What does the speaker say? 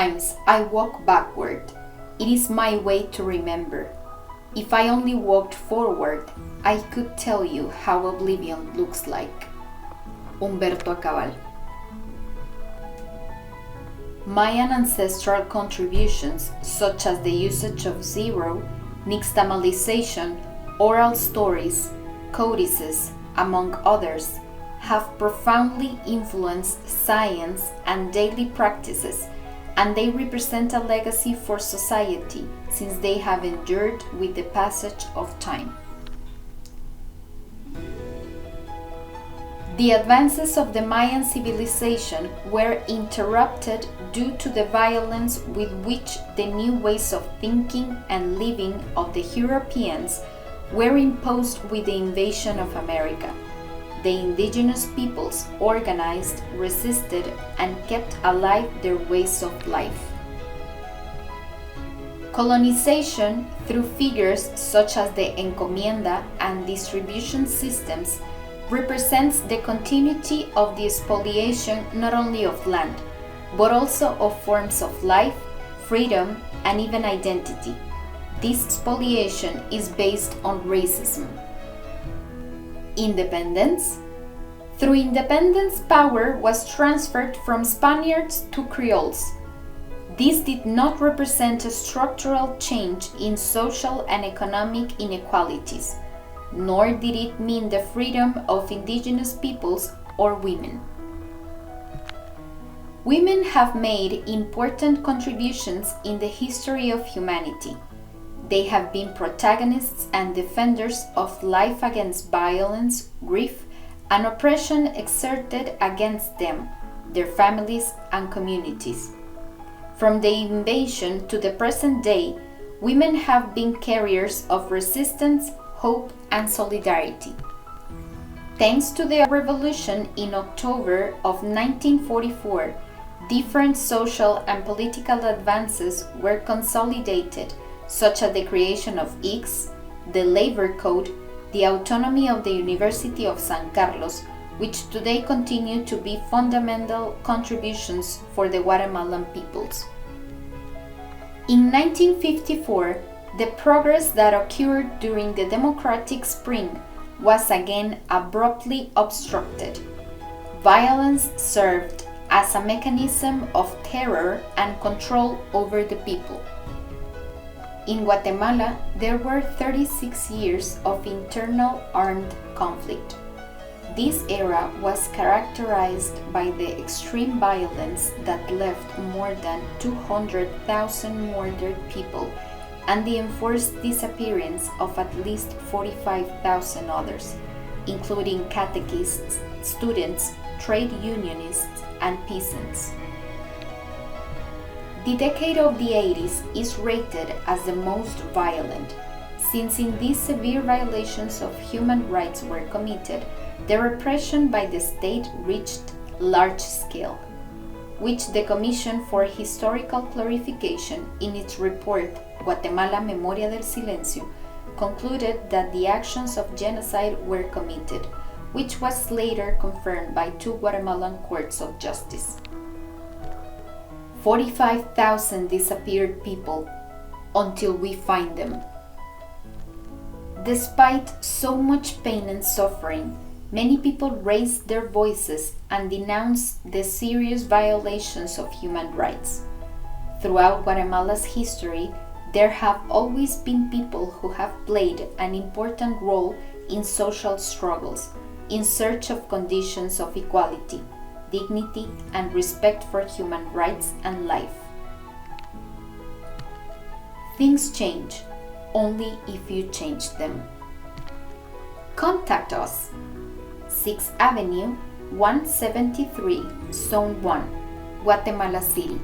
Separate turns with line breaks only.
Sometimes I walk backward. It is my way to remember. If I only walked forward, I could tell you how oblivion looks like. Humberto Acabal. Mayan ancestral contributions, such as the usage of zero, nixtamalization, oral stories, codices, among others, have profoundly influenced science and daily practices, and they represent a legacy for society since they have endured with the passage of time. The advances of the Mayan civilization were interrupted due to the violence with which the new ways of thinking and living of the Europeans were imposed with the invasion of America. The indigenous peoples organized, resisted, and kept alive their ways of life. Colonization, through figures such as the encomienda and distribution systems, represents the continuity of the spoliation not only of land, but also of forms of life, freedom, and even identity. This spoliation is based on racism. Independence. Through independence, power was transferred from Spaniards to Creoles. This did not represent a structural change in social and economic inequalities, nor did it mean the freedom of indigenous peoples or women. Women have made important contributions in the history of humanity. They have been protagonists and defenders of life against violence, grief, and oppression exerted against them, their families, and communities. From the invasion to the present day, women have been carriers of resistance, hope, and solidarity. Thanks to the revolution in October of 1944, different social and political advances were consolidated, such as the creation of ICS, the Labor Code, the autonomy of the University of San Carlos, which today continue to be fundamental contributions for the Guatemalan peoples. In 1954, the progress that occurred during the democratic spring was again abruptly obstructed. Violence served as a mechanism of terror and control over the people. In Guatemala, there were 36 years of internal armed conflict. This era was characterized by the extreme violence that left more than 200,000 murdered people and the enforced disappearance of at least 45,000 others, including catechists, students, trade unionists, and peasants. The decade of the 80s is rated as the most violent, since in these severe violations of human rights were committed, the repression by the state reached large scale, which the Commission for Historical Clarification in its report Guatemala Memoria del Silencio concluded that the actions of genocide were committed, which was later confirmed by 2 Guatemalan courts of justice. 45,000 disappeared people until we find them. Despite so much pain and suffering, many people raised their voices and denounced the serious violations of human rights. Throughout Guatemala's history, there have always been people who have played an important role in social struggles, in search of conditions of equality, dignity, and respect for human rights and life. Things change only if you change them. Contact us. 6th Avenue, 173, Zone 1, Guatemala City.